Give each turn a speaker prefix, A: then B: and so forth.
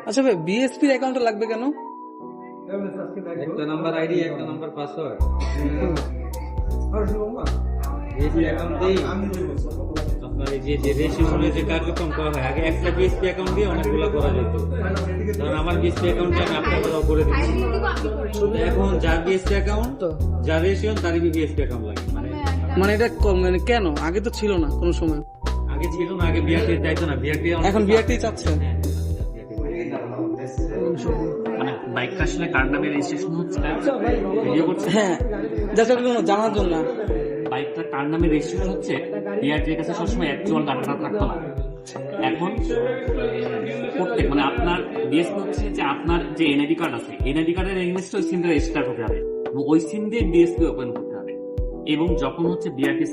A: আচ্ছা ভাই, বিএসপির অ্যাকাউন্টটা লাগবে কেন?
B: একটা নাম্বার আইডি, একটা নাম্বার পাসওয়ার্ড। বিএসপি অ্যাকাউন্টেই আপনার এই যে রেজিস্ট্রেশনের যে কার্যক্রম করা হয়, আগে একটা বিএসপি অ্যাকাউন্ট দিয়ে অনেকগুলো করা যেত। কারণ আমার বিএসপি অ্যাকাউন্টে আমি আপনাকে করে দিচ্ছি। এখন যার বিএসপি অ্যাকাউন্ট, যার রেজিস্ট্রেশন, তারই বিএসপি অ্যাকাউন্ট লাগে।
A: মানে এটা মানে কেন আগে তো ছিল না কোনো সময়?
B: আগে ছিল না, আগে বিআরটি চাইতো না, বিআরটি
A: এখন বিআরটি চাচ্ছে।
C: মানে বাইকটা আসলে কার নামে রেজিস্ট্রেশন হচ্ছে ভিডিও করছে?
A: হ্যাঁ, জাস্ট জানার জন্য।
C: বাইকটা কার নামে রেজিস্ট্রেশন হচ্ছে বিআরটির কাছে সবসময় অ্যাকচুয়াল ডাটাটা থাকতো না। এখন প্রত্যেক মানে আপনার বিএসপি হচ্ছে যে আপনার যে এনআইডি কার্ড আছে, এনআইডি কার্ডের এগেইনস্টে ওই সিম রেজিস্টার করতে হবে এবং ওই সিম দিয়ে বিএসপি ওপেন করতে হবে। এবং যখন হচ্ছে বিআরটি